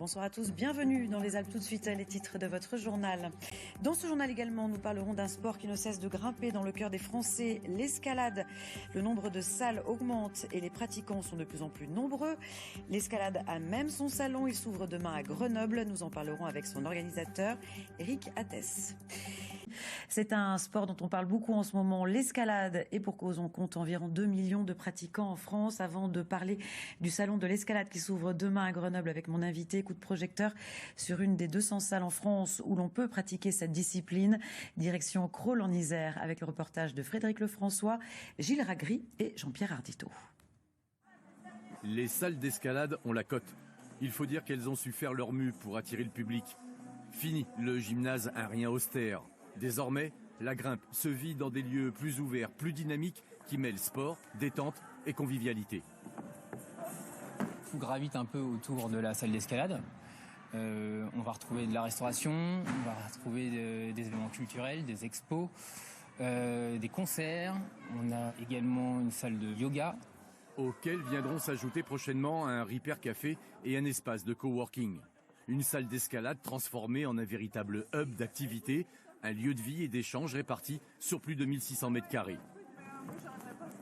Bonsoir à tous, bienvenue dans les Alpes. Tout de suite, les titres de votre journal. Dans ce journal également, nous parlerons d'un sport qui ne cesse de grimper dans le cœur des Français, l'escalade. Le nombre de salles augmente et les pratiquants sont de plus en plus nombreux. L'escalade a même son salon, il s'ouvre demain à Grenoble. Nous en parlerons avec son organisateur, Eric Attès. C'est un sport dont on parle beaucoup en ce moment, l'escalade. Et pour cause, on compte environ 2 millions de pratiquants en France. Avant de parler du salon de l'escalade qui s'ouvre demain à Grenoble avec mon invité, coup de projecteur sur une des 200 salles en France où l'on peut pratiquer cette discipline. Direction Crolles en Isère avec le reportage de Frédéric Lefrançois, Gilles Ragry et Jean-Pierre Ardito. Les salles d'escalade ont la cote. Il faut dire qu'elles ont su faire leur mue pour attirer le public. Fini le gymnase un rien austère. Désormais, la grimpe se vit dans des lieux plus ouverts, plus dynamiques, qui mêlent sport, détente et convivialité. Tout gravite un peu autour de la salle d'escalade. On va retrouver de la restauration, on va retrouver des événements culturels, des expos, des concerts. On a également une salle de yoga. Auxquels viendront s'ajouter prochainement un Repair Café et un espace de coworking. Une salle d'escalade transformée en un véritable hub d'activité, un lieu de vie et d'échange réparti sur plus de 1600 mètres carrés.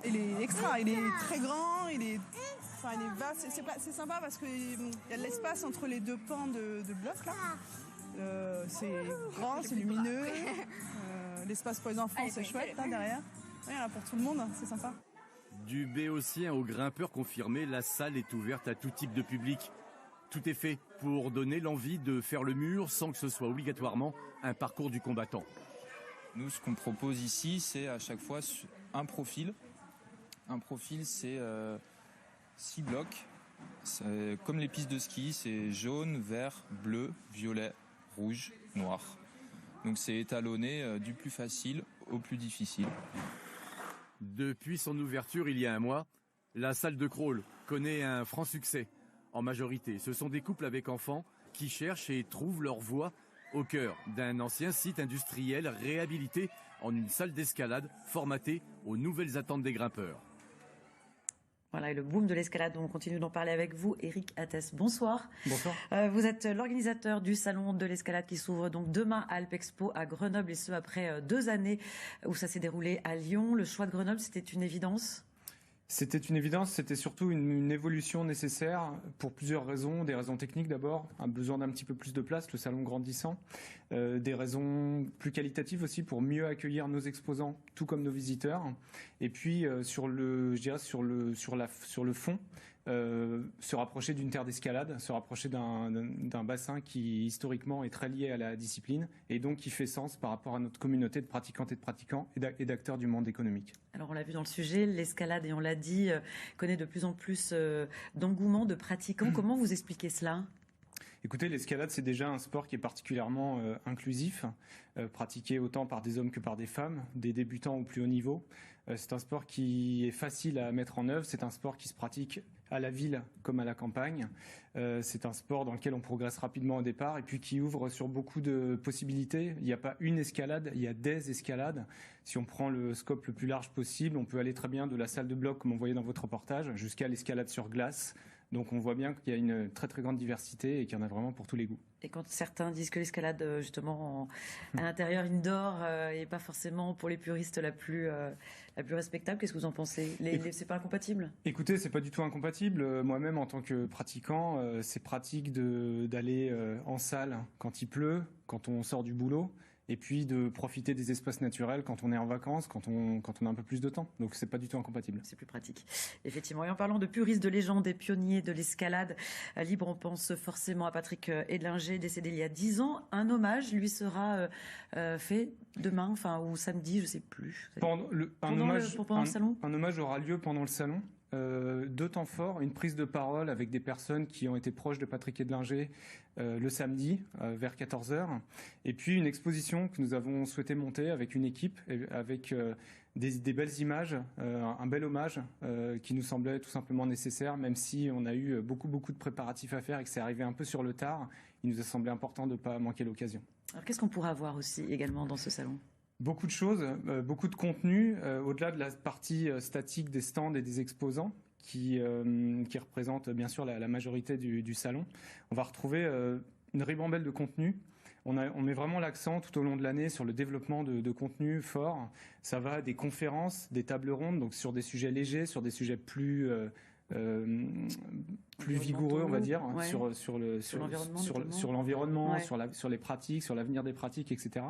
Il est extra, il est très grand, il est vaste. C'est sympa parce qu'il y a de l'espace entre les deux pans de blocs là. C'est grand, c'est lumineux. L'espace pour les enfants, c'est chouette là derrière. Il y en a pour tout le monde, c'est sympa. Du béotien aux grimpeurs confirmés, la salle est ouverte à tout type de public. Tout est fait pour donner l'envie de faire le mur sans que ce soit obligatoirement un parcours du combattant. Nous, ce qu'on propose ici, c'est à chaque fois un profil. Un profil, c'est 6 blocs. Comme les pistes de ski, c'est jaune, vert, bleu, violet, rouge, noir. Donc c'est étalonné du plus facile au plus difficile. Depuis son ouverture il y a un mois, la salle de Crolles connaît un franc succès. En majorité, ce sont des couples avec enfants qui cherchent et trouvent leur voie au cœur d'un ancien site industriel réhabilité en une salle d'escalade formatée aux nouvelles attentes des grimpeurs. Voilà, et le boom de l'escalade, on continue d'en parler avec vous, Eric Attès. Bonsoir. Bonsoir. Vous êtes l'organisateur du salon de l'escalade qui s'ouvre donc demain à Alpe Expo à Grenoble, et ce après 2 années où ça s'est déroulé à Lyon. Le choix de Grenoble, c'était une évidence ? C'était une évidence, c'était surtout une évolution nécessaire pour plusieurs raisons. Des raisons techniques d'abord, un besoin d'un petit peu plus de place, le salon grandissant. Des raisons plus qualitatives aussi pour mieux accueillir nos exposants, tout comme nos visiteurs. Et puis sur le fond, se rapprocher d'une terre d'escalade, se rapprocher d'un bassin qui historiquement est très lié à la discipline et donc qui fait sens par rapport à notre communauté de pratiquantes et de pratiquants et d'acteurs du monde économique. Alors on l'a vu dans le sujet, l'escalade, et on l'a dit, connaît de plus en plus d'engouement de pratiquants. Comment vous expliquez cela ? Écoutez, l'escalade, c'est déjà un sport qui est particulièrement inclusif, pratiqué autant par des hommes que par des femmes, des débutants au plus haut niveau. C'est un sport qui est facile à mettre en œuvre, c'est un sport qui se pratique à la ville comme à la campagne. C'est un sport dans lequel on progresse rapidement au départ et puis qui ouvre sur beaucoup de possibilités. Il n'y a pas une escalade, il y a des escalades. Si on prend le scope le plus large possible, on peut aller très bien de la salle de bloc, comme on voyait dans votre reportage, jusqu'à l'escalade sur glace. Donc on voit bien qu'il y a une très très grande diversité et qu'il y en a vraiment pour tous les goûts. Et quand certains disent que l'escalade justement à l'intérieur indoor n'est pas forcément pour les puristes la plus respectable, qu'est-ce que vous en pensez ? C'est pas incompatible ? Écoutez, c'est pas du tout incompatible. Moi-même en tant que pratiquant, c'est pratique d'aller en salle quand il pleut, quand on sort du boulot. Et puis de profiter des espaces naturels quand on est en vacances, quand on a un peu plus de temps. Donc c'est pas du tout incompatible. C'est plus pratique, effectivement. Et en parlant de puristes, de légendes, des pionniers de l'escalade libre, on pense forcément à Patrick Edlinger, décédé il y a 10 ans. Un hommage lui sera fait demain, ou samedi, je sais plus. Pendant le salon. Un hommage aura lieu pendant le salon. 2 temps forts, une prise de parole avec des personnes qui ont été proches de Patrick Edlinger le samedi vers 14h, et puis une exposition que nous avons souhaité monter avec une équipe, avec des belles images, un bel hommage qui nous semblait tout simplement nécessaire, même si on a eu beaucoup de préparatifs à faire et que c'est arrivé un peu sur le tard. Il nous a semblé important de ne pas manquer l'occasion. Alors qu'est-ce qu'on pourra voir aussi également dans ce salon ? Beaucoup de choses, beaucoup de contenu, au-delà de la partie statique des stands et des exposants, qui représente bien sûr la majorité du salon. On va retrouver une ribambelle de contenus. On met vraiment l'accent tout au long de l'année sur le développement de contenus forts. Ça va des conférences, des tables rondes, donc sur des sujets légers, sur des sujets plus vigoureux, on va dire, ouais. sur l'environnement, sur les pratiques, sur l'avenir des pratiques, etc.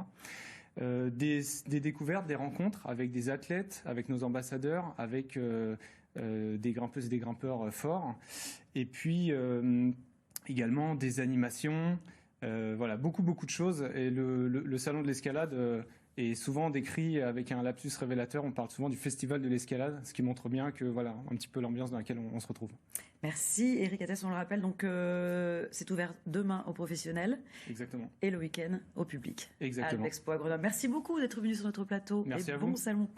Des découvertes, des rencontres avec des athlètes, avec nos ambassadeurs, avec des grimpeuses et des grimpeurs forts. Et puis également des animations. Voilà, beaucoup de choses. Et le salon de l'escalade est souvent décrit avec un lapsus révélateur. On parle souvent du festival de l'escalade, ce qui montre bien que voilà un petit peu l'ambiance dans laquelle on se retrouve. Merci Eric Attès, on le rappelle, donc c'est ouvert demain aux professionnels. Exactement. Et le week-end au public. Exactement. À l'Expo à Grenoble. Merci beaucoup d'être venu sur notre plateau. Merci et à bon vous. salon.